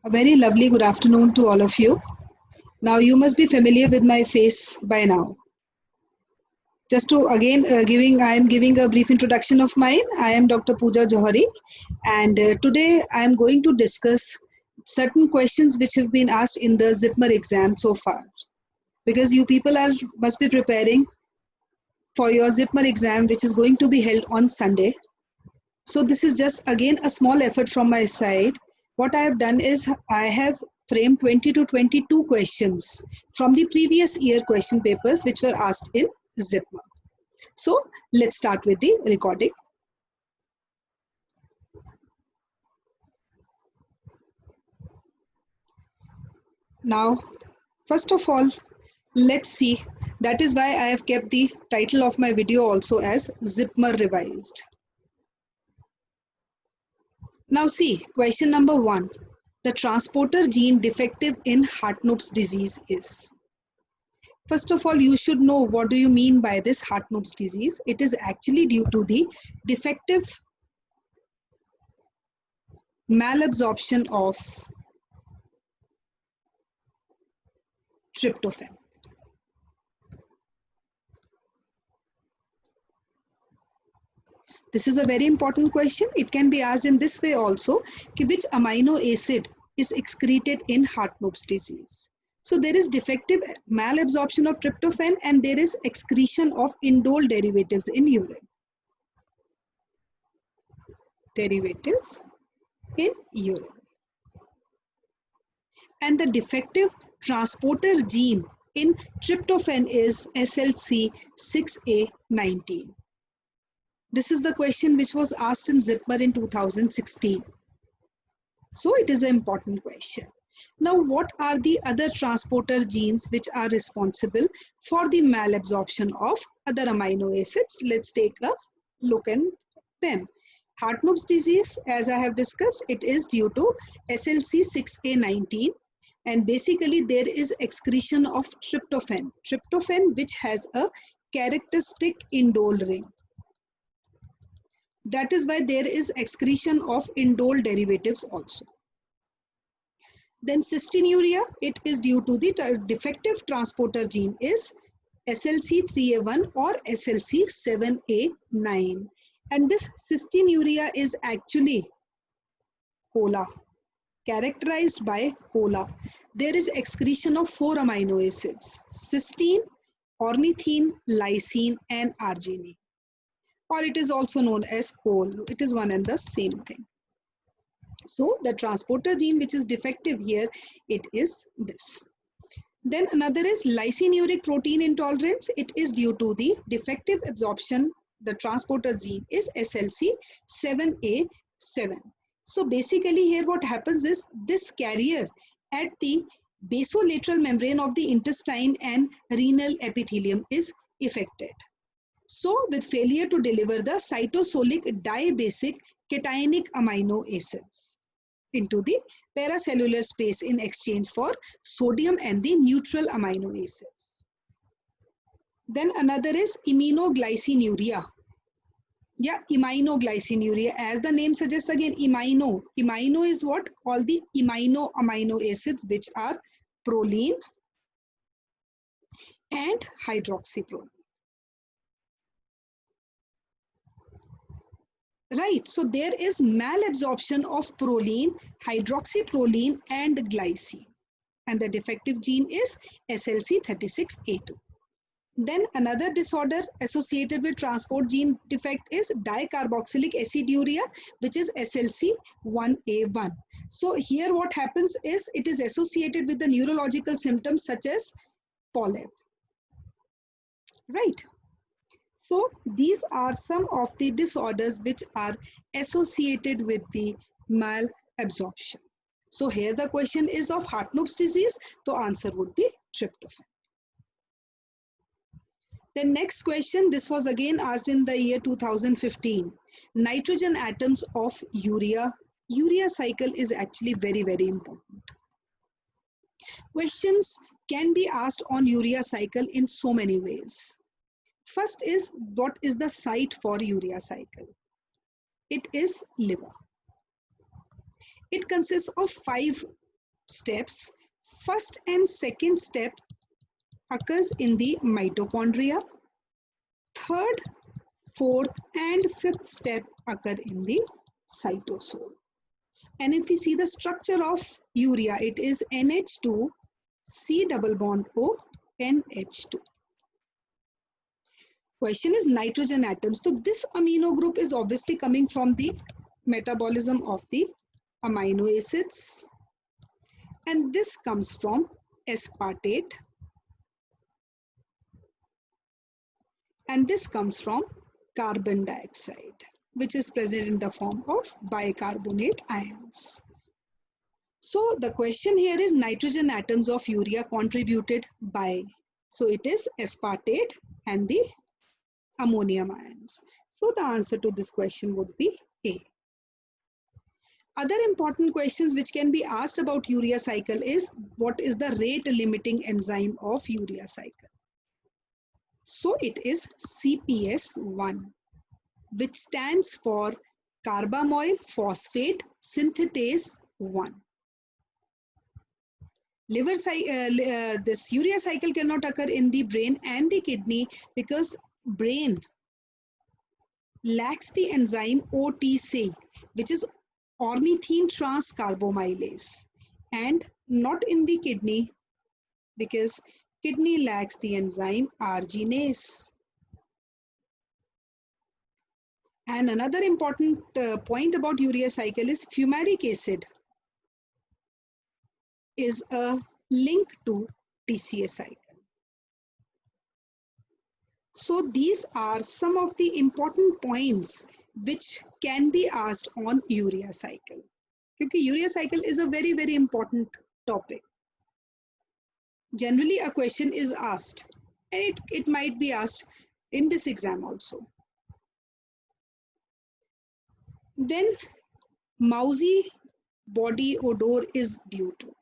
A very lovely good afternoon to all of you. Now, you must be familiar with my face by now. Just to again I am giving a brief introduction of mine. I am Dr. Pooja Johari, and today I am going to discuss certain questions which have been asked in the ZIPMER exam so far. Because you people are must be preparing for your ZIPMER exam, which is going to be held on Sunday. So this is just again a small effort from my side. What I have done is I have framed 20 to 22 questions from the previous year question papers which were asked in ZIPMER. So let's start with the recording. Now, first of all, let's see. That is why I have kept the title of my video also as ZIPMER Revised. Now see, question number 1. The transporter gene defective in Hartnupp's disease is. First of all, you should know what do you mean by this Hartnupp's disease. It is actually due to the defective malabsorption of tryptophan. This is a very important question. It can be asked in this way also, which amino acid is excreted in Hartnupp's disease. So there is defective malabsorption of tryptophan and there is excretion of indole derivatives in urine. Derivatives in urine. And the defective transporter gene in tryptophan is SLC6A19. This is the question which was asked in ZIPMER in 2016. So it is an important question. Now, what are the other transporter genes which are responsible for the malabsorption of other amino acids? Let's take a look at them. Hartnupp's disease, as I have discussed, it is due to SLC6A19. And basically there is excretion of tryptophan. Tryptophan which has a characteristic indole ring. That is why there is excretion of indole derivatives also. Then cystinuria, it is due to the defective transporter gene is SLC3A1 or SLC7A9. And this cystinuria is actually COLA, characterized by COLA. There is excretion of 4 amino acids, cysteine, ornithine, lysine, and arginine. Or it is also known as COL. It is one and the same thing. So the transporter gene which is defective here, it is this. Then another is lysinuric protein intolerance. It is due to the defective absorption. The transporter gene is SLC7A7. So basically here what happens is this carrier at the basolateral membrane of the intestine and renal epithelium is affected. So with failure to deliver the cytosolic dibasic cationic amino acids into the paracellular space in exchange for sodium and the neutral amino acids. Then another is iminoglycinuria. Yeah, iminoglycinuria. As the name suggests again, imino. Imino is what? All the amino acids which are proline and hydroxyproline. Right, so there is malabsorption of proline, hydroxyproline and glycine. And the defective gene is SLC36A2. Then another disorder associated with transport gene defect is dicarboxylic aciduria, which is SLC1A1. So here what happens is it is associated with the neurological symptoms such as polyp. Right. So these are some of the disorders which are associated with the malabsorption. So here the question is of Hartnupp's disease. The answer would be tryptophan. The next question, this was again asked in the year 2015. Nitrogen atoms of urea. Urea cycle is actually very, very important. Questions can be asked on urea cycle in so many ways. First is, what is the site for urea cycle? It is liver. It consists of 5 steps. First and second step occurs in the mitochondria. Third, fourth and fifth step occur in the cytosol. And if we see the structure of urea, it is NH2 C double bond O NH2. Question is nitrogen atoms. So this amino group is obviously coming from the metabolism of the amino acids, and this comes from aspartate, and this comes from carbon dioxide, which is present in the form of bicarbonate ions. So the question here is nitrogen atoms of urea contributed by, so it is aspartate and the ammonium ions. So the answer to this question would be A. Other important questions which can be asked about urea cycle is, what is the rate limiting enzyme of urea cycle? So it is CPS1, which stands for carbamoyl phosphate synthetase 1. This urea cycle cannot occur in the brain and the kidney because brain lacks the enzyme OTC, which is ornithine transcarbamylase, and not in the kidney because kidney lacks the enzyme arginase. And another important point about urea cycle is fumaric acid is a link to TCA cycle. So these are some of the important points which can be asked on urea cycle. Because urea cycle is a very, very important topic. Generally a question is asked, and it might be asked in this exam also. Then mousy body odor is due to.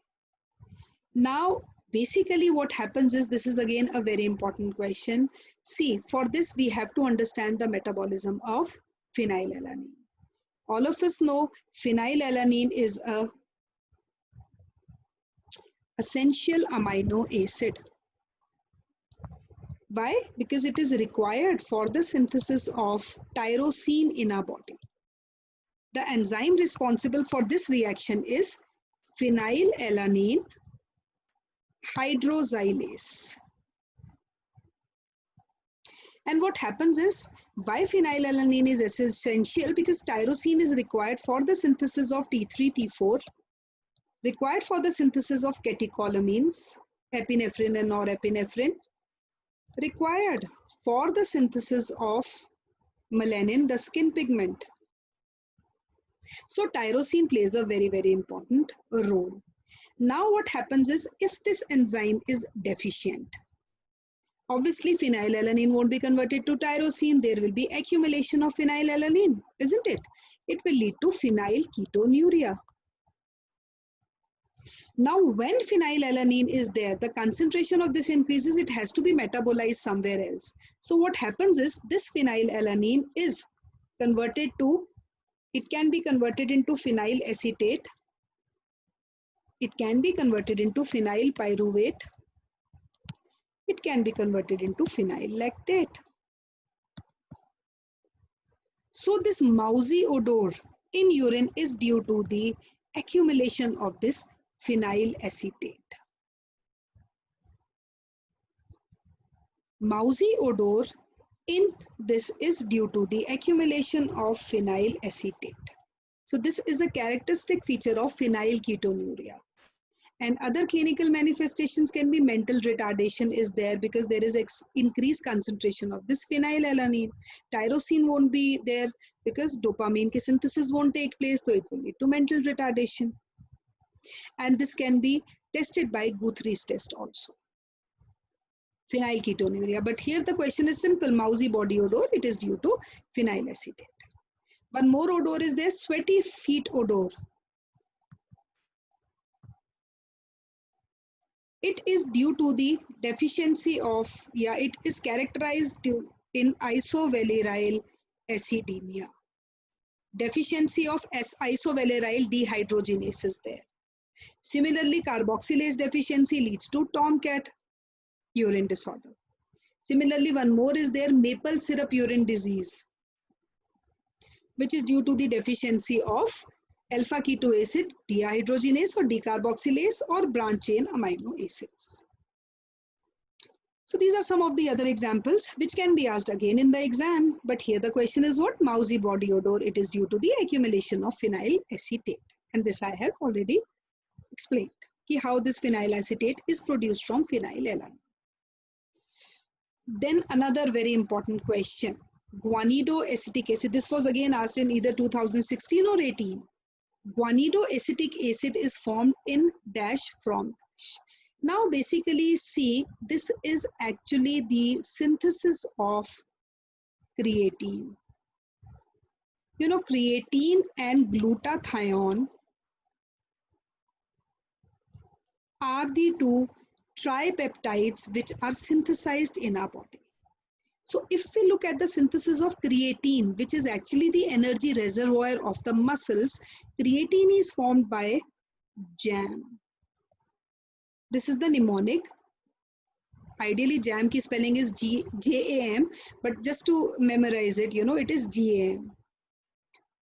Now basically what happens is, this is again a very important question. See, for this we have to understand the metabolism of phenylalanine. All of us know phenylalanine is a essential amino acid. Why? Because it is required for the synthesis of tyrosine in our body. The enzyme responsible for this reaction is phenylalanine hydroxylase. And what happens is, why phenylalanine is essential? Because tyrosine is required for the synthesis of T3, T4, required for the synthesis of catecholamines, epinephrine and norepinephrine, required for the synthesis of melanin, the skin pigment. So tyrosine plays a very, very important role. Now what happens is, if this enzyme is deficient, obviously phenylalanine won't be converted to tyrosine. There will be accumulation of phenylalanine, isn't it? It will lead to phenylketonuria. Now when phenylalanine is there, the concentration of this increases, it has to be metabolized somewhere else. So what happens is, this phenylalanine is converted to, it can be converted into phenyl acetate, it can be converted into phenyl pyruvate, it can be converted into phenyl lactate. So this mousy odor in urine is due to the accumulation of this phenyl acetate. Mousy odor in this is due to the accumulation of phenyl acetate. So this is a characteristic feature of phenylketonuria. And other clinical manifestations can be mental retardation is there, because there is increased concentration of this phenylalanine. Tyrosine won't be there because dopamine ki synthesis won't take place, so it will lead to mental retardation. And this can be tested by Guthrie's test also. Phenylketonuria. But here the question is simple, mousy body odor, it is due to phenyl acetate. One more odor is there, sweaty feet odor. It is due to the deficiency of, it is characterized in isovalerial acidemia. Deficiency of isovalerial dehydrogenase is there. Similarly, carboxylase deficiency leads to tomcat urine disorder. Similarly, one more is there, maple syrup urine disease, which is due to the deficiency of alpha keto acid dehydrogenase or decarboxylase or branch chain amino acids. So these are some of the other examples which can be asked again in the exam. But here the question is what? Mousy body odor. It is due to the accumulation of phenyl acetate. And this I have already explained. How this phenyl acetate is produced from phenylalanine. Then another very important question. Guanidoacetic acid. This was again asked in either 2016 or 18. Guanidoacetic acid is formed in dash from dash. Now basically see, this is actually the synthesis of creatine. You know, creatine and glutathione are the two tripeptides which are synthesized in our body. So if we look at the synthesis of creatine, which is actually the energy reservoir of the muscles, creatine is formed by JAM. This is the mnemonic. Ideally, JAM ki spelling is JAM, but just to memorize it, you know, it is GAM.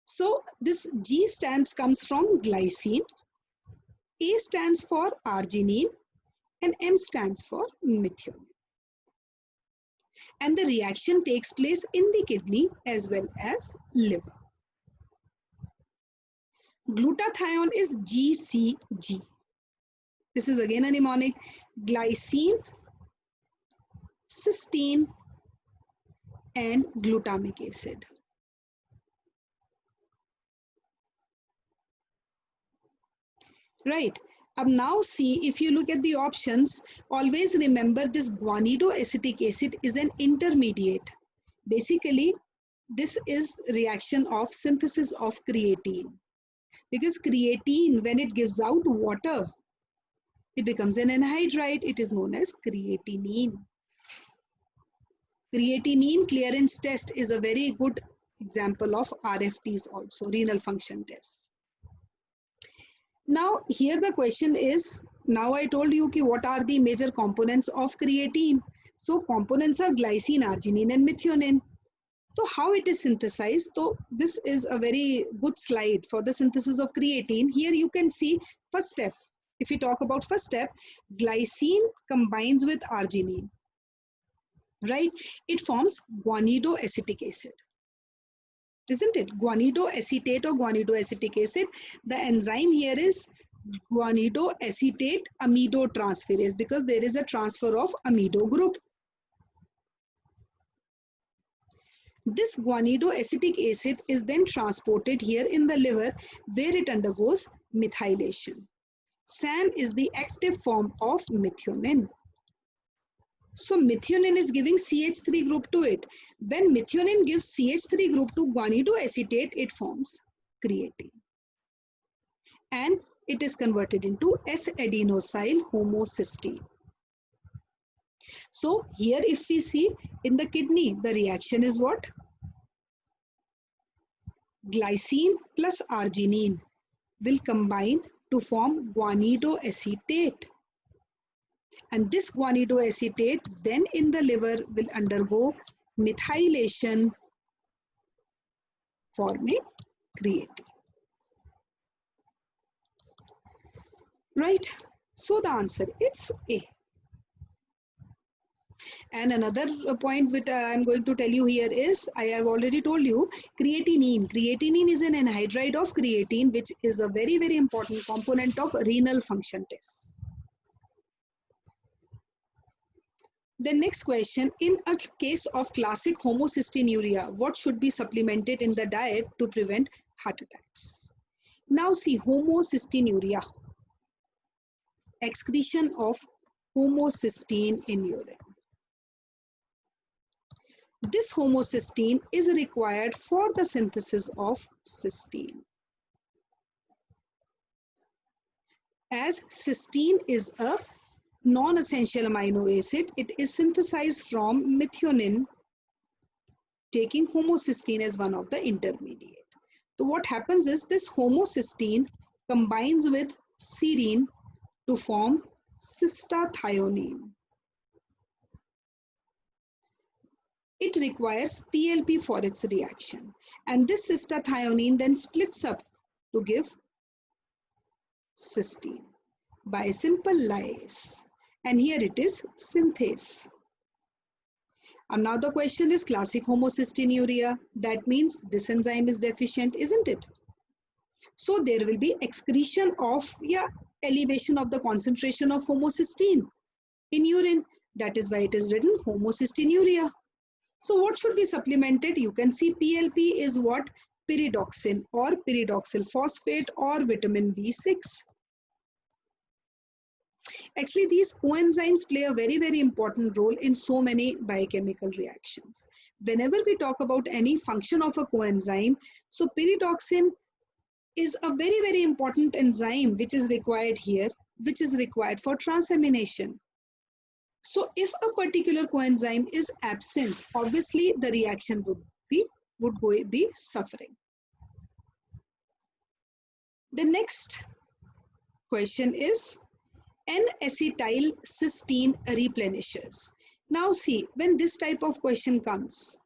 So this G comes from glycine, A stands for arginine, and M stands for methionine. And the reaction takes place in the kidney as well as liver. Glutathione is GCG. This is again a mnemonic. Glycine, cysteine, and glutamic acid. Right. Now see, if you look at the options, always remember this guanidoacetic acid is an intermediate. Basically, this is reaction of synthesis of creatine. Because creatine, when it gives out water, it becomes an anhydride. It is known as creatinine. Creatinine clearance test is a very good example of RFTs also, renal function tests. Now here the question is, now I told you what are the major components of creatine. So components are glycine, arginine and methionine. So how it is synthesized? So this is a very good slide for the synthesis of creatine. Here you can see first step. If we talk about first step, glycine combines with arginine, right? It forms guanidoacetic acid. Isn't it? Guanidoacetate or guanidoacetic acid. The enzyme here is guanidoacetate amidotransferase because there is a transfer of amido group. This guanidoacetic acid is then transported here in the liver where it undergoes methylation. SAM is the active form of methionine. So methionine is giving CH3 group to it. When methionine gives CH3 group to guanidoacetate, it forms creatine. And it is converted into S-adenosyl homocysteine. So here if we see in the kidney, the reaction is what? Glycine plus arginine will combine to form guanidoacetate. And this guanidoacetate then in the liver will undergo methylation, forming creatine. Right? So the answer is A. And another point which I am going to tell you here is, I have already told you, creatinine. Creatinine is an anhydride of creatine, which is a very, very important component of renal function tests. The next question, in a case of classic homocystinuria, what should be supplemented in the diet to prevent heart attacks? Now see, homocystinuria, excretion of homocysteine in urine. This homocysteine is required for the synthesis of cysteine. As cysteine is a non-essential amino acid, it is synthesized from methionine, taking homocysteine as one of the intermediate. So what happens is this homocysteine combines with serine to form cystathionine. It requires PLP for its reaction, and this cystathionine then splits up to give cysteine by simple lyase, and here it is synthase. And now the question is classic homocystinuria. That means this enzyme is deficient, isn't it? So there will be excretion of elevation of the concentration of homocysteine in urine. That is why it is written homocystinuria. So what should be supplemented? You can see PLP is what? Pyridoxine or pyridoxal phosphate or vitamin B6. Actually, these coenzymes play a very, very important role in so many biochemical reactions. Whenever we talk about any function of a coenzyme, so pyridoxine is a very, very important enzyme which is required here, which is required for transamination. So if a particular coenzyme is absent, obviously the reaction would be suffering. The next question is N-acetylcysteine replenishes. Now see, when this type of question comes,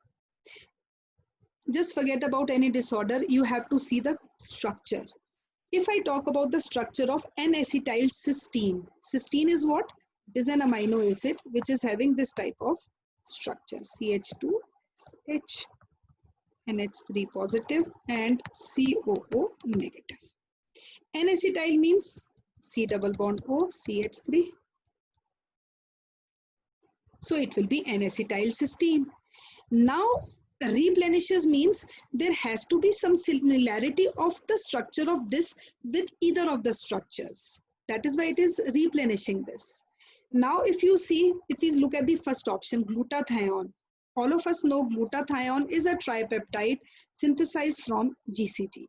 just forget about any disorder, you have to see the structure. If I talk about the structure of N-acetylcysteine, cysteine is what? It is an amino acid which is having this type of structure, CH2H, NH3 positive and COO negative. N-acetyl means C double bond O, CH3. So it will be N-acetylcysteine. Now replenishes means there has to be some similarity of the structure of this with either of the structures. That is why it is replenishing this. Now if you see, if we look at the first option, glutathione. All of us know glutathione is a tripeptide synthesized from GCT.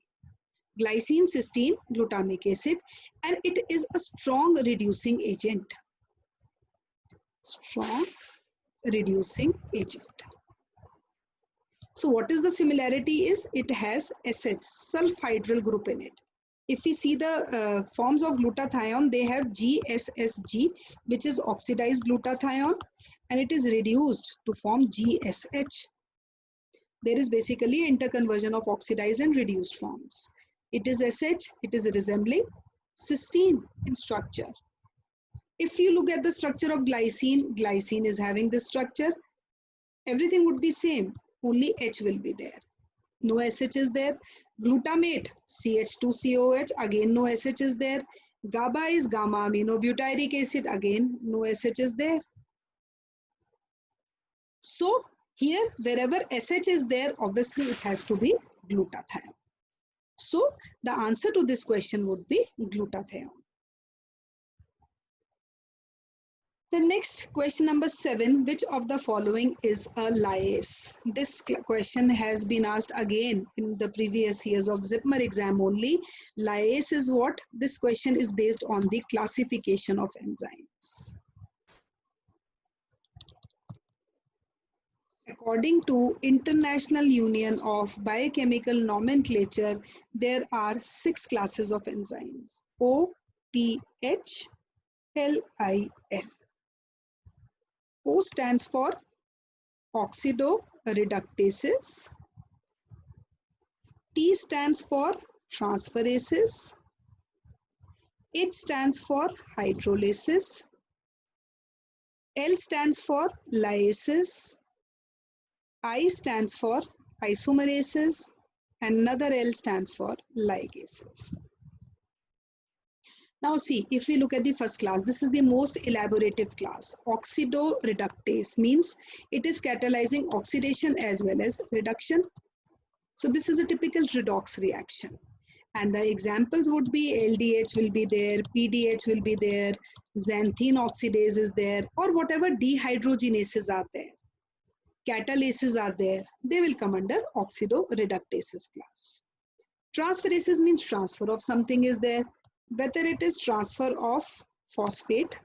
Glycine, cysteine, glutamic acid, and it is a strong reducing agent. Strong reducing agent. So what is the similarity is it has SH, sulfhydryl group in it. If we see the forms of glutathione, they have GSSG, which is oxidized glutathione, and it is reduced to form GSH. There is basically interconversion of oxidized and reduced forms. It is SH, it is resembling cysteine in structure. If you look at the structure of glycine, glycine is having this structure. Everything would be same, only H will be there. No SH is there. Glutamate, CH2COH, again no SH is there. GABA is gamma aminobutyric acid, again no SH is there. So here wherever SH is there, obviously it has to be glutathione. So the answer to this question would be glutathione. The next question number 7, which of the following is a lyase? This question has been asked again in the previous years of Zipmer exam only. Lyase is what? This question is based on the classification of enzymes. According to International Union of Biochemical Nomenclature, there are 6 classes of enzymes. O, T, H, L, I, L. O stands for oxidoreductases. T stands for transferases. H stands for hydrolases. L stands for lyases. I stands for isomerases, and another L stands for ligases. Now see, if we look at the first class, this is the most elaborative class. Oxidoreductase means it is catalyzing oxidation as well as reduction. So this is a typical redox reaction. And the examples would be LDH will be there, PDH will be there, xanthine oxidase is there, or whatever dehydrogenases are there. Catalases are there, they will come under oxidoreductases class. Transferases means transfer of something is there, whether it is transfer of phosphate,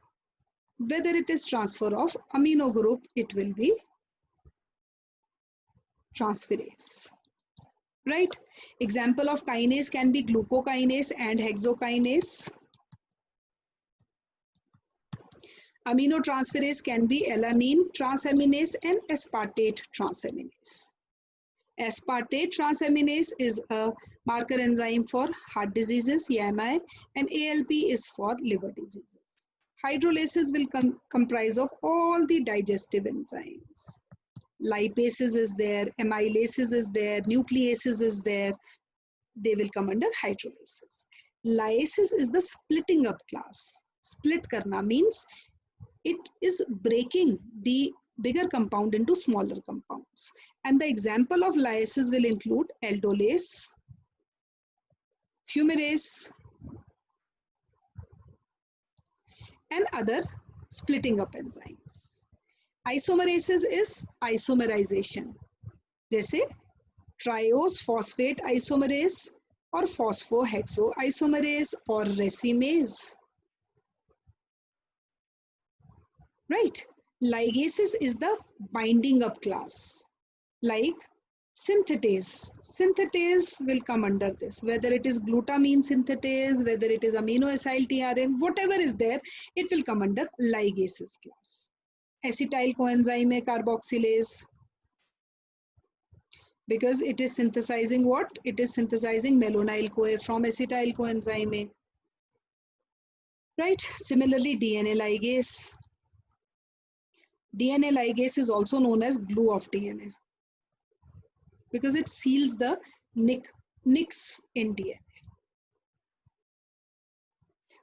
whether it is transfer of amino group, it will be transferase. Right? Example of kinase can be glucokinase and hexokinase. Aminotransferase can be alanine transaminase and aspartate transaminase. Aspartate transaminase is a marker enzyme for heart diseases, EMI, and ALP is for liver diseases. Hydrolases will comprise of all the digestive enzymes. Lipases is there, amylases is there, nucleases is there. They will come under hydrolases. Lyases is the splitting up class. Split karna means it is breaking the bigger compound into smaller compounds. And the example of lyases will include aldolase, fumarase, and other splitting up enzymes. Isomerases is isomerization. जैसे triose phosphate isomerase or phosphohexoisomerase or racemase. Right? Ligases is the binding up class. Like synthetase. Synthetase will come under this. Whether it is glutamine synthetase, whether it is aminoacyl tRNA, whatever is there, it will come under ligases class. Acetyl coenzyme है carboxylase. Because it is synthesizing what? It is synthesizing malonyl-CoA from acetyl coenzyme. Right? Similarly, DNA ligase. DNA ligase is also known as glue of DNA because it seals the nicks in DNA.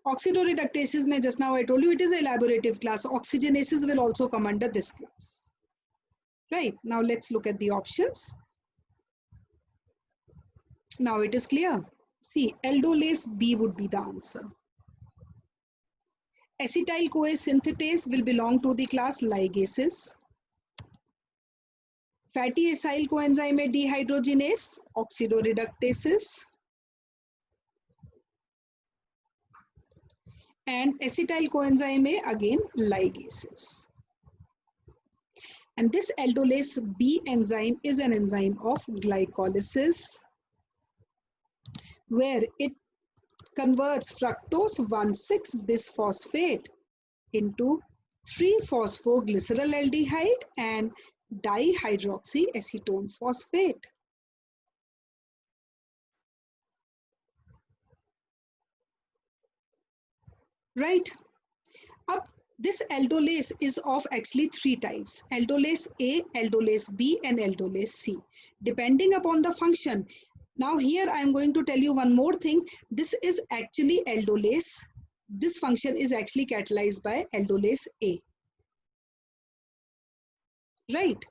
Oxidoreductases, just now I told you, it is an elaborative class. Oxygenases will also come under this class. Right? Now let's look at the options. Now it is clear. See, aldolase B would be the answer. Acetyl-CoA synthetase will belong to the class ligases. Fatty acyl coenzyme dehydrogenase, oxidoreductases. And acetyl coenzyme again ligases. And this aldolase B enzyme is an enzyme of glycolysis where it converts fructose 1,6-bisphosphate into 3-phosphoglyceraldehyde and dihydroxyacetone phosphate. Right? Up this aldolase is of actually 3 types: aldolase A, aldolase B, and aldolase C, depending upon the function. Now here I am going to tell you one more thing. This is actually aldolase. This function is actually catalyzed by aldolase A. Right?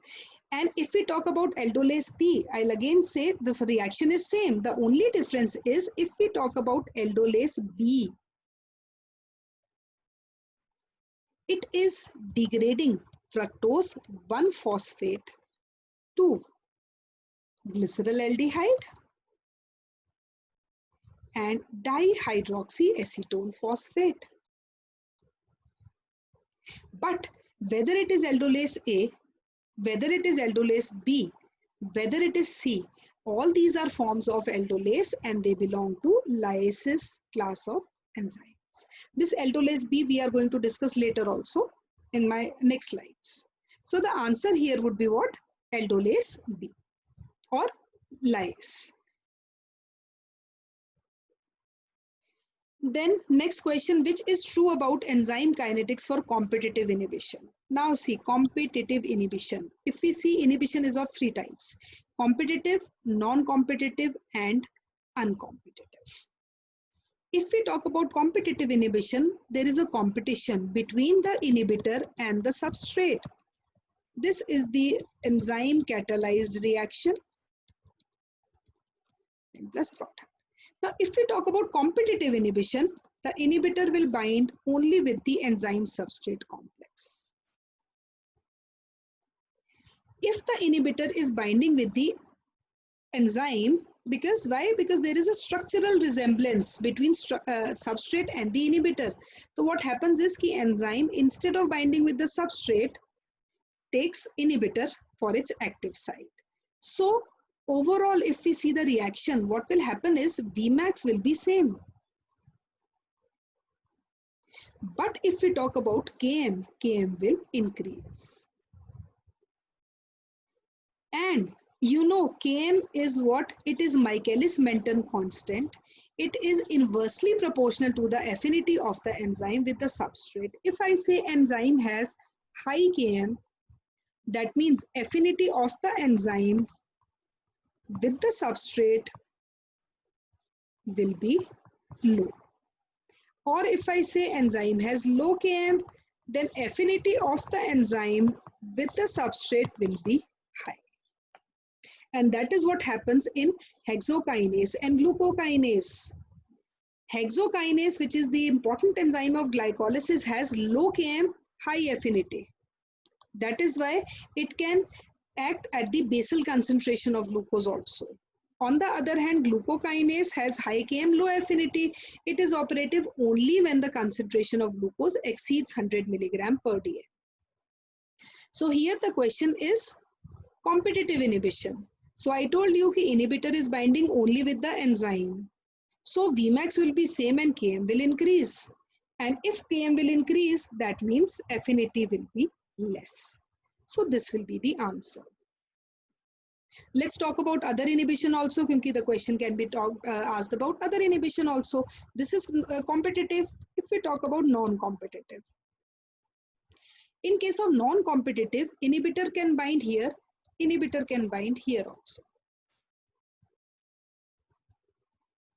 And if we talk about aldolase B, I'll again say this reaction is same. The only difference is if we talk about aldolase B, it is degrading fructose 1-phosphate to glyceraldehyde and dihydroxyacetone phosphate. But whether it is aldolase A, whether it is aldolase B, whether it is C, all these are forms of aldolase and they belong to lyases class of enzymes. This aldolase B we are going to discuss later also in my next slides. So the answer here would be what? Aldolase B or lyase. Then next question, which is true about enzyme kinetics for competitive inhibition? Now see, competitive inhibition. If we see, inhibition is of 3 types: competitive, non-competitive, and uncompetitive. If we talk about competitive inhibition, there is a competition between the inhibitor and the substrate. This is the enzyme catalyzed reaction plus product. Now, if we talk about competitive inhibition, the inhibitor will bind only with the enzyme substrate complex. If the inhibitor is binding with the enzyme, because why? Because there is a structural resemblance between substrate and the inhibitor. So what happens is the enzyme, instead of binding with the substrate, takes inhibitor for its active site. So overall, if we see the reaction, what will happen is Vmax will be same. But if we talk about Km, Km will increase. And you know, Km is what? It is Michaelis-Menten constant. It is inversely proportional to the affinity of the enzyme with the substrate. If I say enzyme has high Km, that means affinity of the enzyme with the substrate will be low. Or if I say enzyme has low Km, then affinity of the enzyme with the substrate will be high. And that is what happens in hexokinase and glucokinase. Hexokinase, which is the important enzyme of glycolysis, has low Km, high affinity. That is why it can act at the basal concentration of glucose also. On the other hand, glucokinase has high Km, low affinity. It is operative only when the concentration of glucose exceeds 100 milligram per dl. So here the question is competitive inhibition. So I told you that inhibitor is binding only with the enzyme. So Vmax will be same and Km will increase. And if Km will increase, that means affinity will be less. So this will be the answer. Let's talk about other inhibition also, because the question can be asked about other inhibition also. This is competitive. If we talk about non-competitive. In case of non-competitive, inhibitor can bind here, inhibitor can bind here also.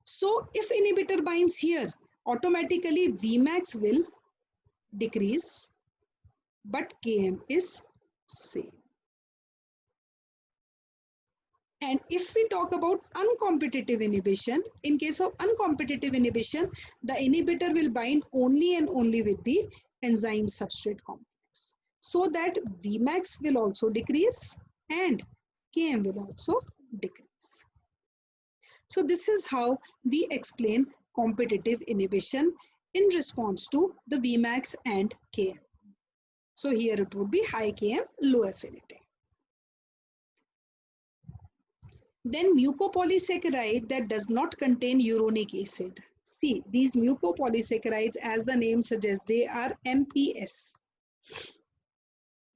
So if inhibitor binds here, automatically Vmax will decrease, but Km is same. And if we talk about uncompetitive inhibition, in case of uncompetitive inhibition, the inhibitor will bind only and only with the enzyme substrate complex. So that Vmax will also decrease and Km will also decrease. So this is how we explain competitive inhibition in response to the Vmax and Km. So here it would be high Km, low affinity. Then mucopolysaccharide that does not contain uronic acid. See, these mucopolysaccharides, as the name suggests, they are MPS.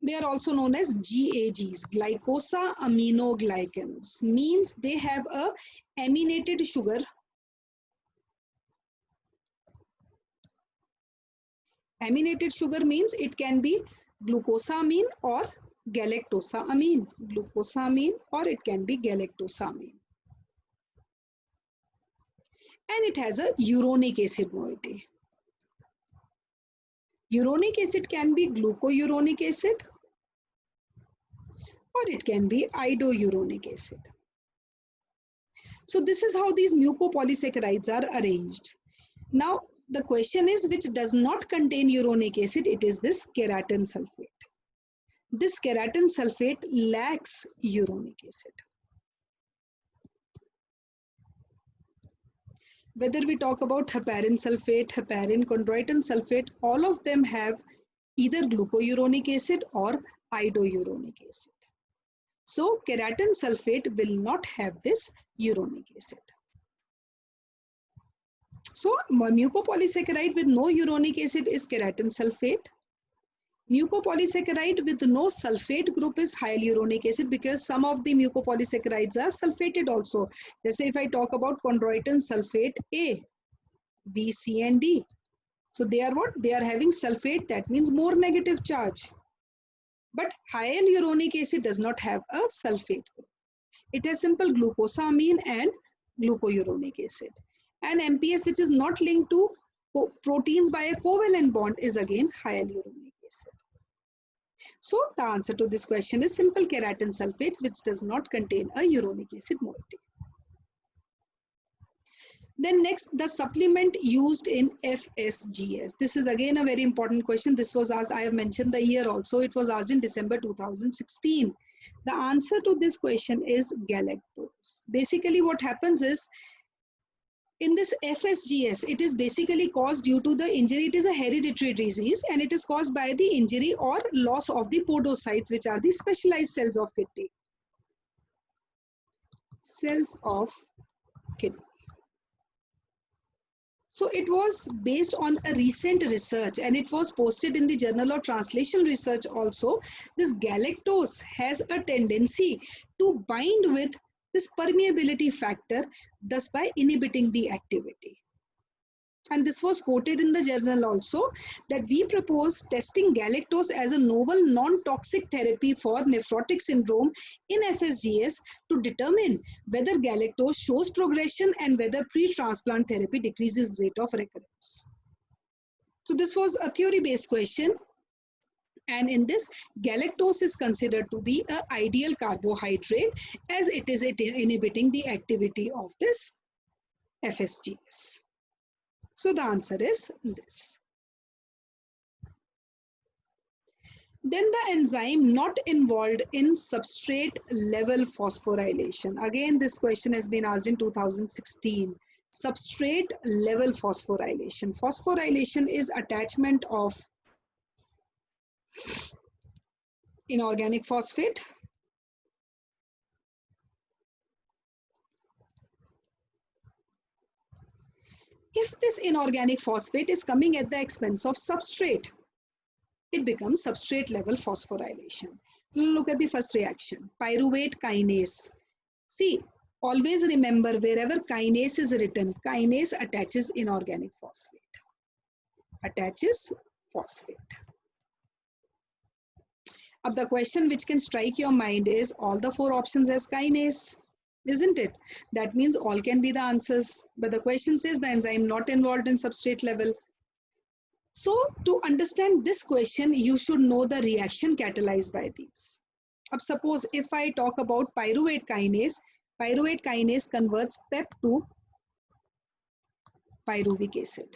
They are also known as GAGs, glycosaminoglycans, means they have a aminated sugar. Aminated sugar means it can be glucosamine or galactosamine. Glucosamine or it can be galactosamine. And it has a uronic acid moiety. Uronic acid can be glucouronic acid or it can be idouronic acid. So this is how these mucopolysaccharides are arranged. Now the question is, which does not contain uronic acid? It is this keratin sulfate. This keratin sulfate lacks uronic acid. Whether we talk about heparin sulfate, heparin, chondroitin sulfate, all of them have either glucouronic acid or idouronic acid. So keratin sulfate will not have this uronic acid. So mucopolysaccharide with no uronic acid is keratin sulfate. Mucopolysaccharide with no sulfate group is hyaluronic acid, because some of the mucopolysaccharides are sulfated also. Let's say if I talk about chondroitin sulfate A, B, C and D. So they are what? They are having sulfate, that means more negative charge. But hyaluronic acid does not have a sulfate group. It has simple glucosamine and glucouronic acid. And MPS, which is not linked to proteins by a covalent bond, is again hyaluronic acid. So the answer to this question is simple keratin sulfate, which does not contain a uronic acid moiety. Then next, the supplement used in FSGS. This is again a very important question. This was asked, I have mentioned the year also. It was asked in December 2016. The answer to this question is galactose. Basically what happens is, in this FSGS, it is basically caused due to the injury. It is a hereditary disease and it is caused by the injury or loss of the podocytes, which are the specialized cells of kidney. Cells of kidney. So it was based on a recent research and it was posted in the Journal of Translational Research also. This galactose has a tendency to bind with this permeability factor, thus by inhibiting the activity. And this was quoted in the journal also, that we propose testing galactose as a novel non-toxic therapy for nephrotic syndrome in FSGS to determine whether galactose shows progression and whether pre-transplant therapy decreases rate of recurrence. So this was a theory-based question. And in this, galactose is considered to be an ideal carbohydrate as it is inhibiting the activity of this FSGS. So the answer is this. Then the enzyme not involved in substrate level phosphorylation. Again, this question has been asked in 2016. Substrate level phosphorylation. Phosphorylation is attachment of inorganic phosphate if this inorganic phosphate is coming at the expense of substrate, it becomes substrate level phosphorylation. Look at the first reaction, pyruvate kinase. See, always remember wherever kinase is written, kinase attaches inorganic phosphate. Attaches phosphate. Now the question which can strike your mind is all the four options as kinase, isn't it? That means all can be the answers. But the question says the enzyme not involved in substrate level. So to understand this question, you should know the reaction catalyzed by these. Now suppose if I talk about pyruvate kinase converts PEP to pyruvic acid.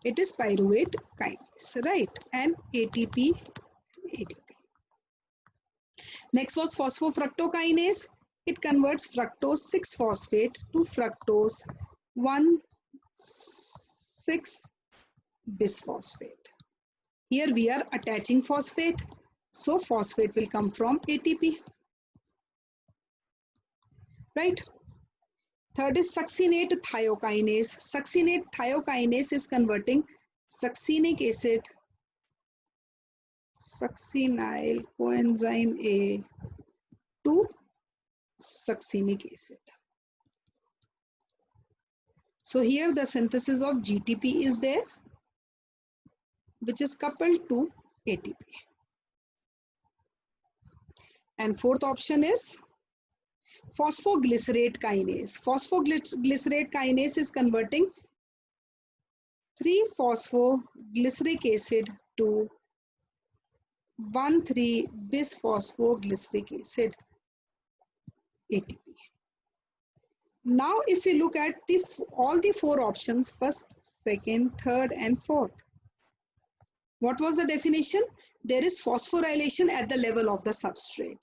It is pyruvate kinase, right? And ATP. Next was phosphofructokinase. It converts fructose 6-phosphate to fructose 1,6-bisphosphate. Here we are attaching phosphate, so phosphate will come from ATP. Right? Third is succinate thiokinase. Succinate thiokinase is converting succinic acid, succinyl coenzyme A to succinic acid. So here the synthesis of GTP is there, which is coupled to ATP. And fourth option is phosphoglycerate kinase. Phosphoglycerate kinase is converting 3-phosphoglyceric acid to 1,3-bisphosphoglyceric acid, ATP. Now if we look at all the four options, first, second, third and fourth. What was the definition? There is phosphorylation at the level of the substrate.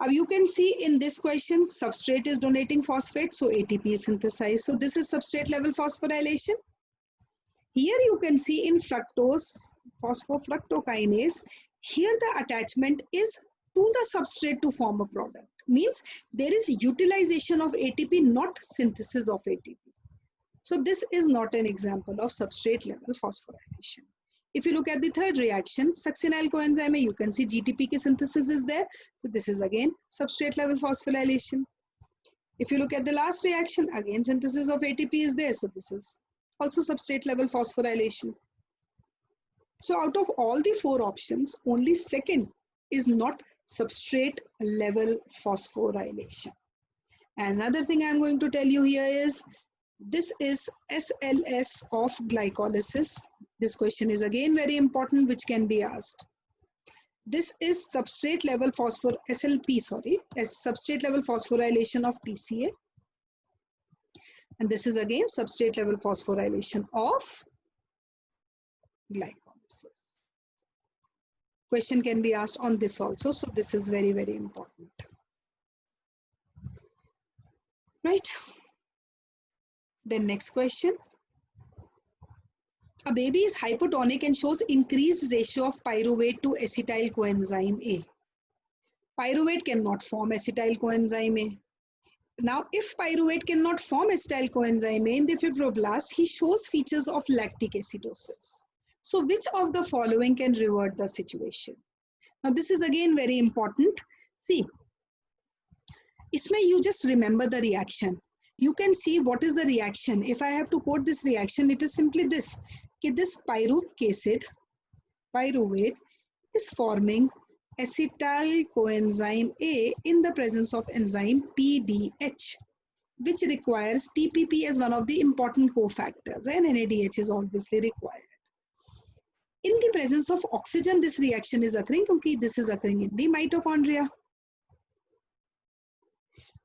Now you can see in this question, substrate is donating phosphate, so ATP is synthesized. So this is substrate level phosphorylation. Here you can see in fructose, phosphofructokinase, here the attachment is to the substrate to form a product. Means there is utilization of ATP, not synthesis of ATP. So this is not an example of substrate level phosphorylation. If you look at the third reaction, succinyl coenzyme A, you can see GTP synthesis is there. So this is again substrate level phosphorylation. If you look at the last reaction, again synthesis of ATP is there. So this is also substrate level phosphorylation. So out of all the four options, only second is not substrate level phosphorylation. Another thing I'm going to tell you here is this is SLS of glycolysis. This question is again very important, which can be asked. This is substrate level substrate level phosphorylation of PCA. And this is again substrate level phosphorylation of glycolysis. Question can be asked on this also. So this is very, very important. Right? Then next question. A baby is hypotonic and shows increased ratio of pyruvate to acetyl coenzyme A. Pyruvate cannot form acetyl coenzyme A. Now, if pyruvate cannot form acetyl coenzyme A in the fibroblast, he shows features of lactic acidosis. So, which of the following can revert the situation? Now, this is again very important. See, इसमें you just remember the reaction. You can see what is the reaction. If I have to quote this reaction, it is simply this. This pyruvic acid, pyruvate, is forming acetyl coenzyme A in the presence of enzyme PDH, which requires TPP as one of the important cofactors, and NADH is obviously required. In the presence of oxygen, this reaction is occurring because this is occurring in the mitochondria.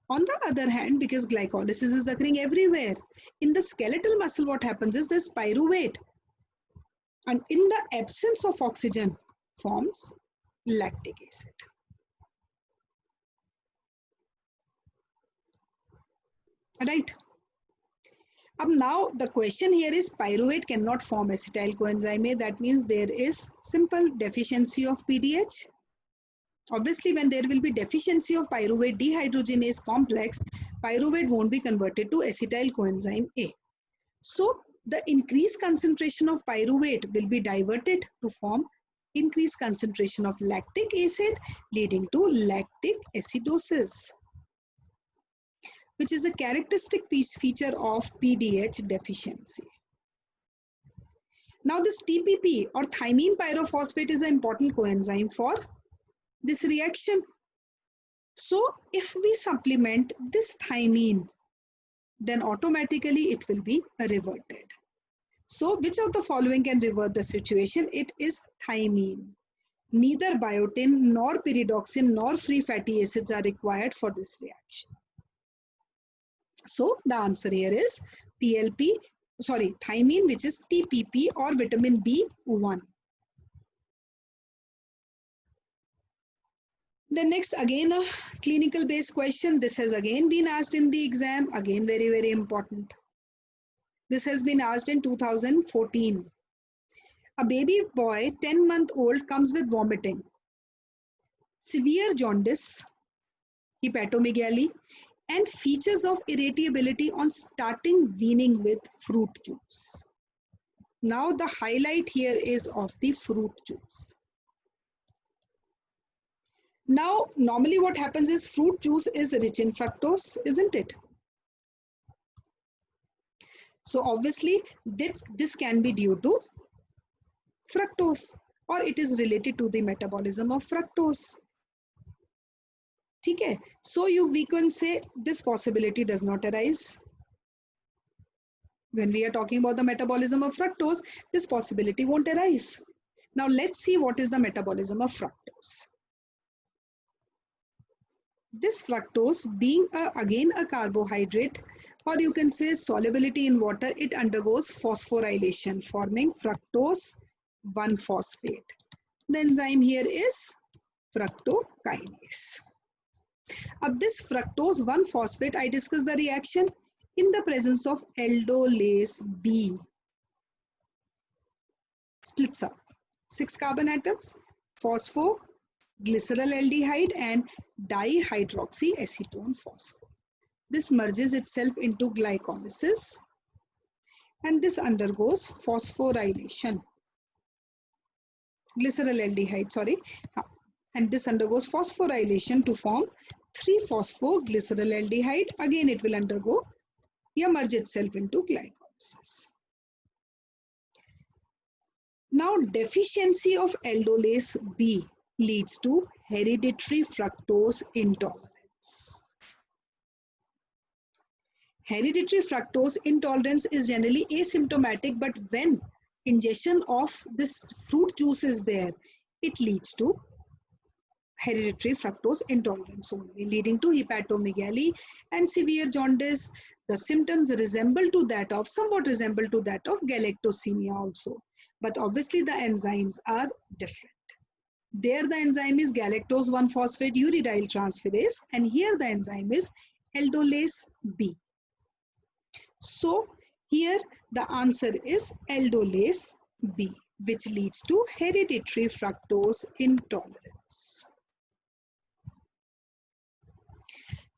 On the other hand, because glycolysis is occurring everywhere, in the skeletal muscle, what happens is this pyruvate, and in the absence of oxygen, forms lactic acid. Right? Now the question here is pyruvate cannot form acetyl coenzyme A. That means there is simple deficiency of PDH. Obviously, when there will be deficiency of pyruvate dehydrogenase complex, pyruvate won't be converted to acetyl coenzyme A. So the increased concentration of pyruvate will be diverted to form increased concentration of lactic acid, leading to lactic acidosis, which is a characteristic feature of PDH deficiency. Now this TPP or thymine pyrophosphate is an important coenzyme for this reaction. So if we supplement this thymine, then automatically it will be reverted. So which of the following can revert the situation? It is thymine. Neither biotin nor pyridoxine nor free fatty acids are required for this reaction. So the answer here is thymine, which is TPP or vitamin B1. The next, again a clinical based question. This has again been asked in the exam. Again very, very important. This has been asked in 2014. A baby boy, 10-month-old, comes with vomiting, severe jaundice, hepatomegaly, and features of irritability on starting weaning with fruit juice. Now the highlight here is of the fruit juice. Now normally what happens is fruit juice is rich in fructose, isn't it? So obviously this can be due to fructose, or it is related to the metabolism of fructose. Okay, so we can say this possibility does not arise. When we are talking about the metabolism of fructose, this possibility won't arise. Now let's see what is the metabolism of fructose. This fructose, being again a carbohydrate, or you can say solubility in water, it undergoes phosphorylation, forming fructose 1-phosphate. The enzyme here is fructokinase. Of this fructose 1-phosphate, I discussed the reaction in the presence of aldolase B. Splits up 6 carbon atoms, phosphoglyceraldehyde and dihydroxyacetone phosphate. This merges itself into glycolysis and this undergoes phosphorylation. Glyceraldehyde, sorry. And this undergoes phosphorylation to form 3-phosphoglyceraldehyde. Again, it will undergo merge itself into glycolysis. Now, deficiency of aldolase B leads to hereditary fructose intolerance. Hereditary fructose intolerance is generally asymptomatic, but when ingestion of this fruit juice is there, it leads to hereditary fructose intolerance only, leading to hepatomegaly and severe jaundice. The symptoms somewhat resemble to that of galactosemia also. But obviously the enzymes are different. There the enzyme is galactose 1-phosphate uridyl transferase, and here the enzyme is aldolase B. So here the answer is aldolase B, which leads to hereditary fructose intolerance.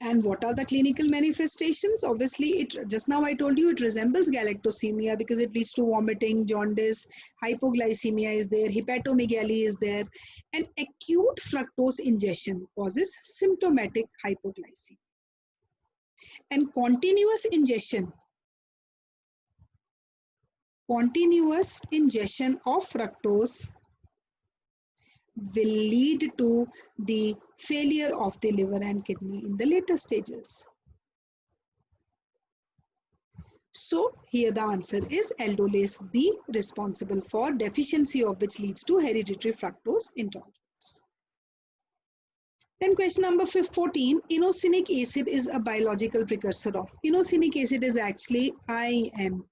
And what are the clinical manifestations? Obviously, it just now I told you it resembles galactosemia because it leads to vomiting, jaundice, hypoglycemia is there, hepatomegaly is there, and acute fructose ingestion causes symptomatic hypoglycemia. And continuous ingestion of fructose will lead to the failure of the liver and kidney in the later stages. So here the answer is aldolase B, responsible for deficiency of which leads to hereditary fructose intolerance. Then question number 14, inosinic acid is a biological precursor of. Inosinic acid is actually IMP,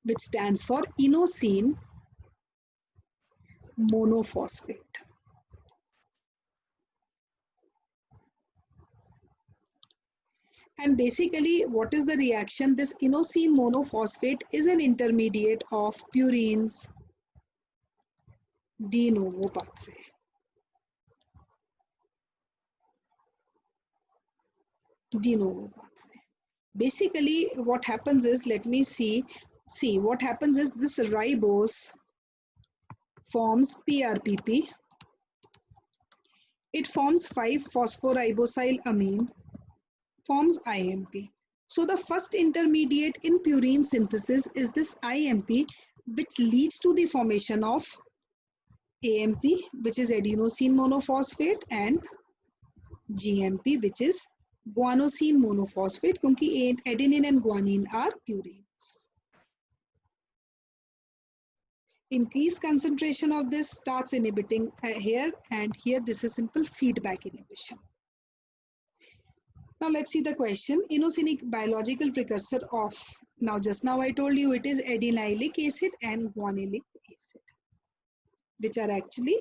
which stands for inosine monophosphate. And basically, what is the reaction? This inosine monophosphate is an intermediate of purine's de novo pathway. De novo pathway. Basically, what happens is, let me see what happens is this ribose forms PRPP. It forms 5-phosphoribosylamine, forms IMP. So the first intermediate in purine synthesis is this IMP, which leads to the formation of AMP, which is adenosine monophosphate, and GMP, which is guanosine monophosphate, because adenine and guanine are purines. Increased concentration of this starts inhibiting here, and here this is simple feedback inhibition. Now let's see the question. Inosinic biological precursor of, now just now I told you it is adenylic acid and guanylic acid, which are actually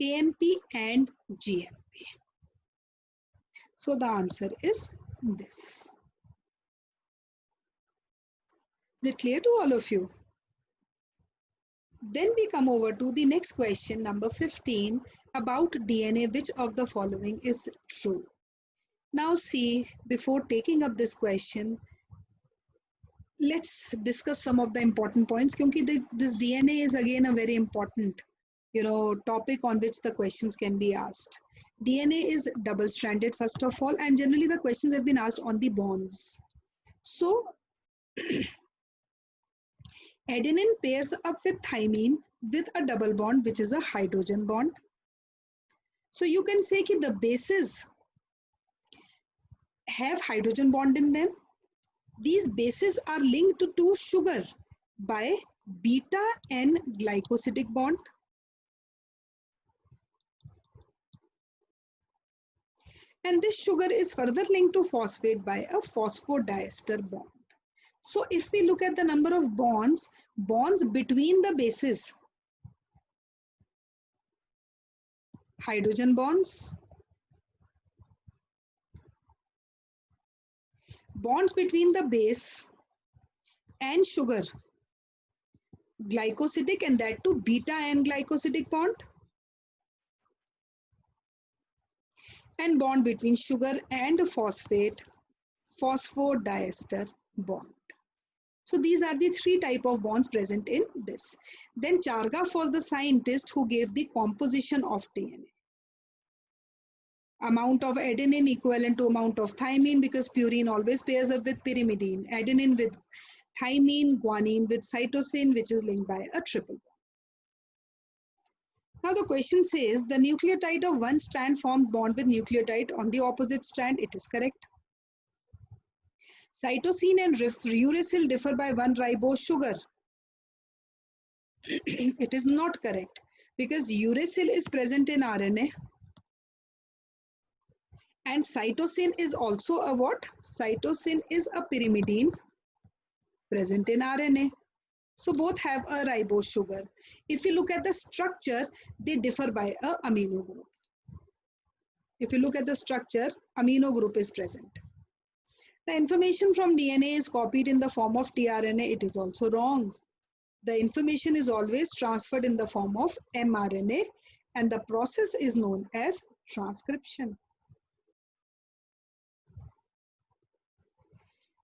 AMP and GMP. So the answer is this. Is it clear to all of you? Then we come over to the next question, number 15, about DNA. Which of the following is true? Now see, before taking up this question, let's discuss some of the important points, because this DNA is again a very important topic on which the questions can be asked. DNA is double-stranded first of all, and generally the questions have been asked on the bonds. So adenine pairs up with thymine with a double bond, which is a hydrogen bond. So you can say that the bases have hydrogen bond in them. These bases are linked to sugar by beta N glycosidic bond. And this sugar is further linked to phosphate by a phosphodiester bond. So if we look at the number of bonds between the bases, hydrogen bonds between the base and sugar, glycosidic, and that too beta N glycosidic bond, and bond between sugar and phosphate, phosphodiester bond. So these are the three types of bonds present in this. Then Chargaff was the scientist who gave the composition of DNA. Amount of adenine equivalent to amount of thymine, because purine always pairs up with pyrimidine. Adenine with thymine, guanine with cytosine, which is linked by a triple bond. Now the question says the nucleotide of one strand formed bond with nucleotide on the opposite strand. It is correct. Cytosine and uracil differ by one ribose sugar. It is not correct, because uracil is present in RNA and cytosine is also a what? Cytosine is a pyrimidine present in RNA. So both have a ribose sugar. If you look at the structure, they differ by a amino group. If you look at the structure, amino group is present. The information from DNA is copied in the form of tRNA. It is also wrong. The information is always transferred in the form of mRNA, and the process is known as transcription.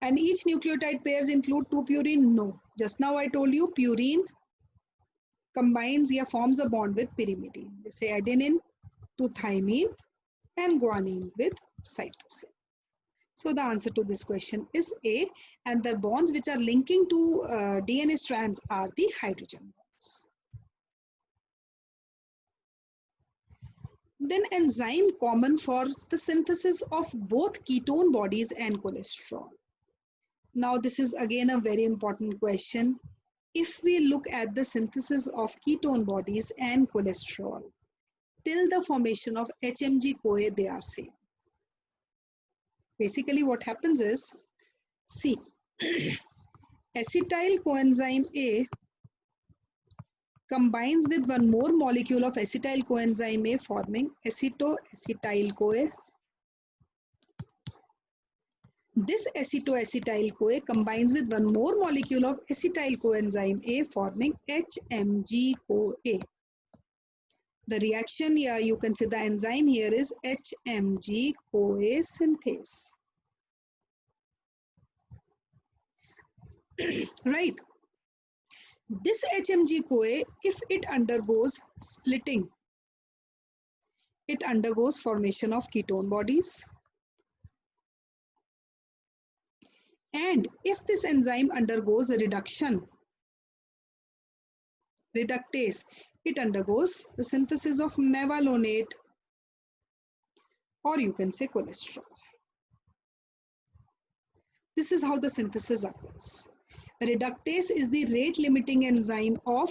And each nucleotide pairs include two purine? No. Just now I told you purine combines or forms a bond with pyrimidine. They say adenine to thymine and guanine with cytosine. So the answer to this question is A, and the bonds which are linking to DNA strands are the hydrogen bonds. Then enzyme common for the synthesis of both ketone bodies and cholesterol. Now this is again a very important question. If we look at the synthesis of ketone bodies and cholesterol, till the formation of HMG-CoA they are same. Basically what happens is, see, acetyl coenzyme A combines with one more molecule of acetyl coenzyme A forming acetoacetyl-CoA. This acetoacetyl-CoA combines with one more molecule of acetyl coenzyme A forming HMG-CoA. The reaction here, you can see the enzyme here is HMG-CoA synthase. Right. This HMG-CoA, if it undergoes splitting, it undergoes formation of ketone bodies. And if this enzyme undergoes a reduction, reductase, it undergoes the synthesis of mevalonate, or you can say cholesterol. This is how the synthesis occurs. Reductase is the rate limiting enzyme of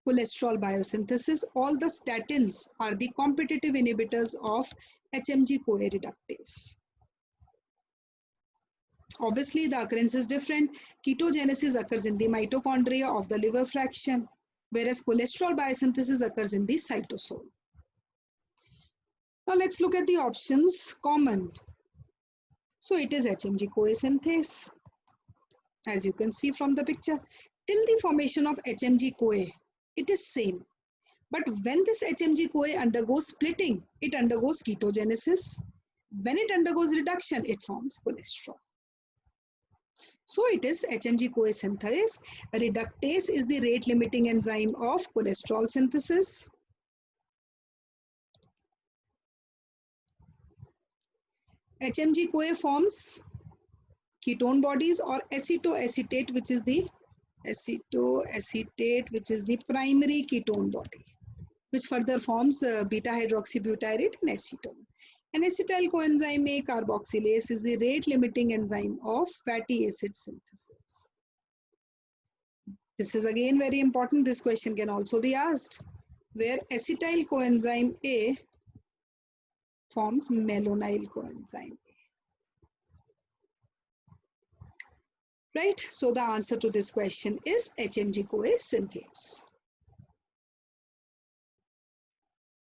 cholesterol biosynthesis. All the statins are the competitive inhibitors of HMG-CoA reductase. Obviously, the occurrence is different. Ketogenesis occurs in the mitochondria of the liver fraction, whereas cholesterol biosynthesis occurs in the cytosol. Now let's look at the options. Common. So it is HMG-CoA synthase, as you can see from the picture. Till the formation of HMG-CoA, it is same. But when this HMG-CoA undergoes splitting, it undergoes ketogenesis. When it undergoes reduction, it forms cholesterol. So it is HMG-CoA synthase. Reductase is the rate limiting enzyme of cholesterol synthesis. HMG-CoA forms ketone bodies or acetoacetate, which is the primary ketone body, which further forms beta hydroxybutyrate and acetone. And acetyl coenzyme A carboxylase is the rate limiting enzyme of fatty acid synthesis. This is again very important. This question can also be asked, where acetyl coenzyme A forms malonyl coenzyme A. Right? So the answer to this question is HMG-CoA synthase.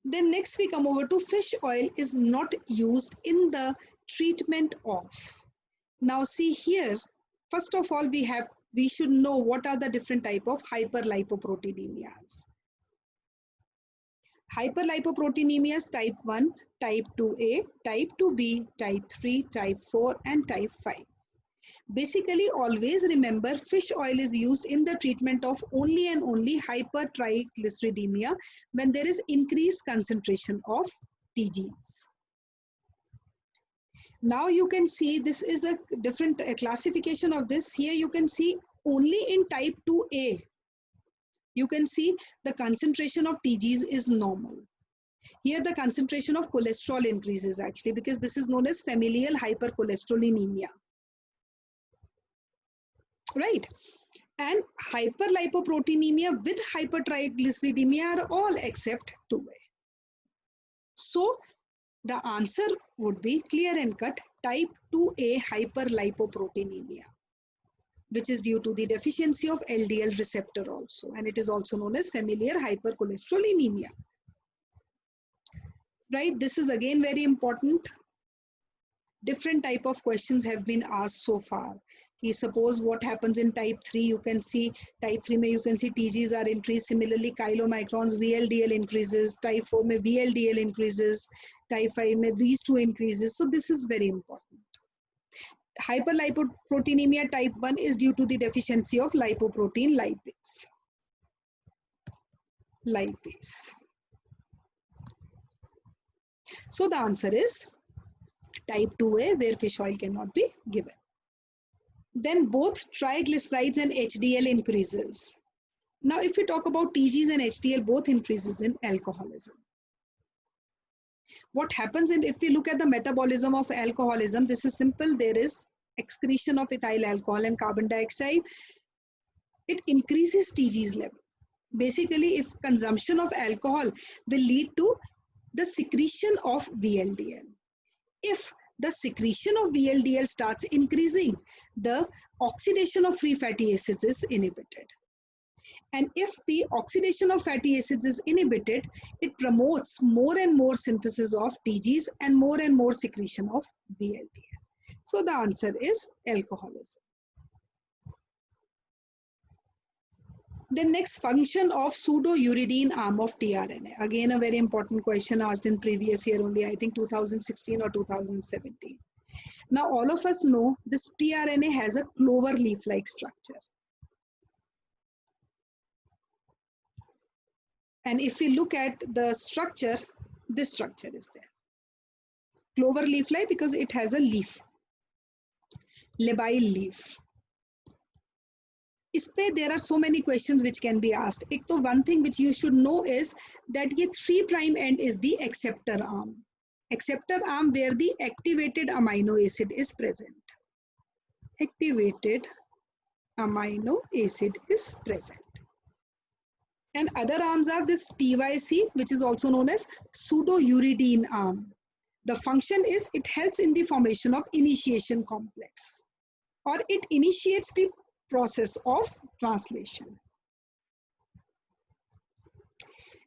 Then next we come over to fish oil is not used in the treatment of. Now see here, first of all we should know what are the different type of hyperlipoproteinemias. Hyperlipoproteinemias type 1, type 2A, type 2B, type 3, type 4 and type 5. Basically, always remember fish oil is used in the treatment of only and only hypertriglyceridemia when there is increased concentration of TGs. Now you can see this is a different classification of this. Here you can see only in type 2A. You can see the concentration of TGs is normal. Here the concentration of cholesterol increases actually because this is known as familial hypercholesterolemia. Right, and hyperlipoproteinemia with hypertriglyceridemia are all except 2A. So the answer would be clear and cut, type 2A hyperlipoproteinemia, which is due to the deficiency of LDL receptor also, and it is also known as familiar hypercholesterolemia. Right, this is again very important. Different type of questions have been asked so far. Suppose what happens in type 3, you can see type 3 mein you can see TGs are increased. Similarly, chylomicrons VLDL increases. Type 4 mein VLDL increases. Type 5 mein these two increases. So this is very important. hyperlipoproteinemia type 1 is due to the deficiency of lipoprotein lipase. So the answer is type 2A, where fish oil cannot be given. Then both triglycerides and HDL increases. Now if we talk about TGs and HDL, both increases in alcoholism. What happens if we look at the metabolism of alcoholism, this is simple. There is excretion of ethyl alcohol and carbon dioxide. It increases TG's level. Basically, if consumption of alcohol will lead to the secretion of VLDL. If the secretion of VLDL starts increasing, the oxidation of free fatty acids is inhibited. And if the oxidation of fatty acids is inhibited, it promotes more and more synthesis of TGs and more secretion of VLDL. So the answer is alcoholism. The next, function of pseudouridine arm of tRNA. Again, a very important question asked in previous year only, I think 2016 or 2017. Now, all of us know this tRNA has a clover leaf-like structure. And if we look at the structure, this structure is there. Clover leaf-like because it has a leaf, labile leaf. There are so many questions which can be asked. One thing which you should know is that the 3' end is the acceptor arm. Acceptor arm where the activated amino acid is present. Activated amino acid is present. And other arms are this TYC, which is also known as pseudouridine arm. The function is it helps in the formation of initiation complex, or it initiates the process of translation.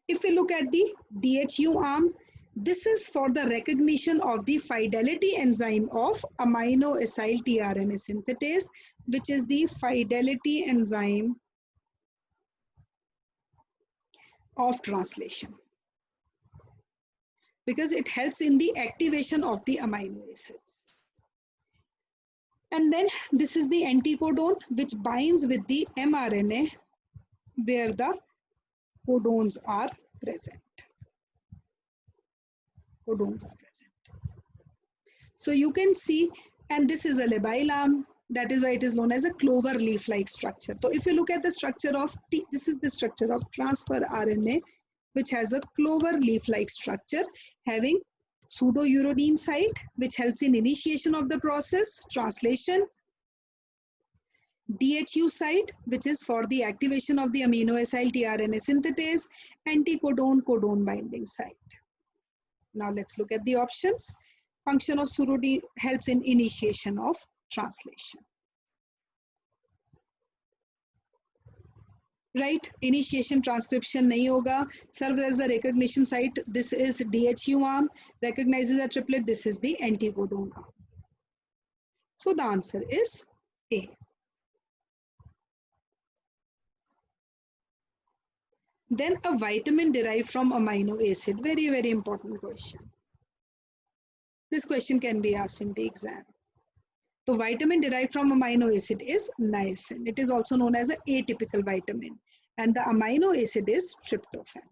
If we look at the DHU arm, this is for the recognition of the fidelity enzyme of amino acyl tRNA synthetase, which is the fidelity enzyme of translation, because it helps in the activation of the amino acids. And then this is the anticodon, which binds with the mRNA where the codons are present. Codons are present. So you can see, and this is a labile arm. That is why it is known as a clover leaf-like structure. So if you look at the structure of this is the structure of transfer RNA, which has a clover leaf-like structure having pseudouridine site, which helps in initiation of the process, translation. DHU site, which is for the activation of the amino acyl tRNA synthetase. Anticodon, codon binding site. Now let's look at the options. Function of pseudouridine helps in initiation of translation. Right, initiation transcription nahi hoga, serves as a recognition site. This is DHU arm, recognizes a triplet. This is the anticodon arm. So the answer is A. Then a vitamin derived from amino acid. Very, very important question. This question can be asked in the exam. The vitamin derived from amino acid is niacin. It is also known as an atypical vitamin. And the amino acid is tryptophan.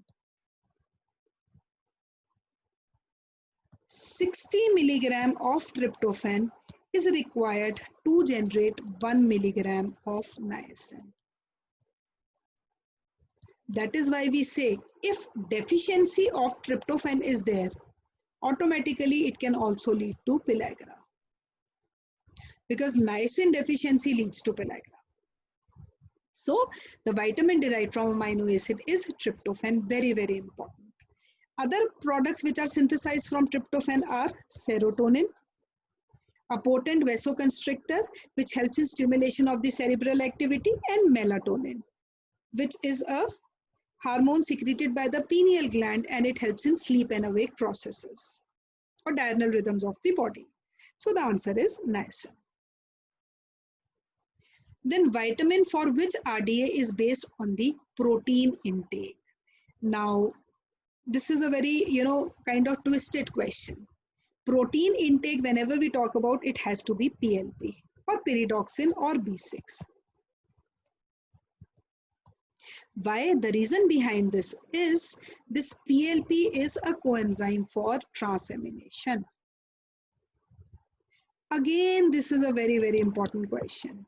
60 milligram of tryptophan is required to generate 1 milligram of niacin. That is why we say if deficiency of tryptophan is there, automatically it can also lead to pellagra. Because niacin deficiency leads to pellagra. So the vitamin derived from amino acid is tryptophan, very, very important. Other products which are synthesized from tryptophan are serotonin, a potent vasoconstrictor which helps in stimulation of the cerebral activity, and melatonin, which is a hormone secreted by the pineal gland, and it helps in sleep and awake processes or diurnal rhythms of the body. So the answer is niacin. Then vitamin for which RDA is based on the protein intake. Now, this is a very, kind of twisted question, protein intake, whenever we talk about it, has to be PLP or pyridoxine or B6. Why? The reason behind this is this PLP is a coenzyme for transamination. Again, this is a very, very important question.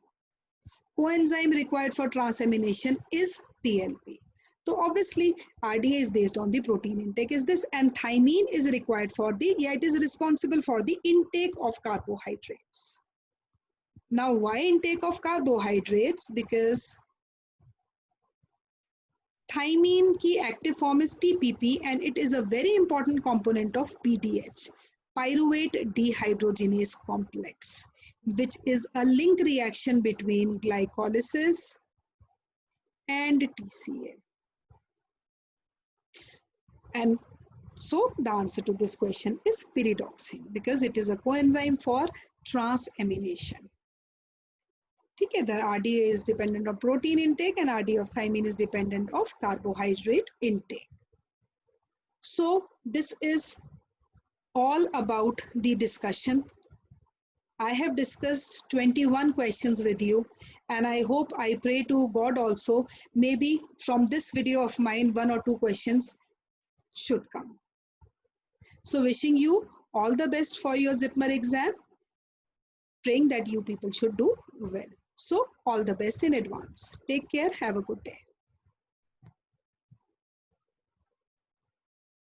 Coenzyme required for transamination is PLP. So obviously RDA is based on the protein intake is this, and thymine is required for the, it is responsible for the intake of carbohydrates. Now why intake of carbohydrates? Because thymine की active form is TPP and it is a very important component of PDH, pyruvate dehydrogenase complex, which is a link reaction between glycolysis and TCA. And so the answer to this question is pyridoxine, because it is a coenzyme for transamination. Okay, the RDA is dependent on protein intake and RDA of thymine is dependent of carbohydrate intake. So this is all about the discussion. I have discussed 21 questions with you, and I hope, I pray to God also, maybe from this video of mine, 1 or 2 questions should come. So wishing you all the best for your ZIPMER exam, praying that you people should do well. So all the best in advance. Take care. Have a good day.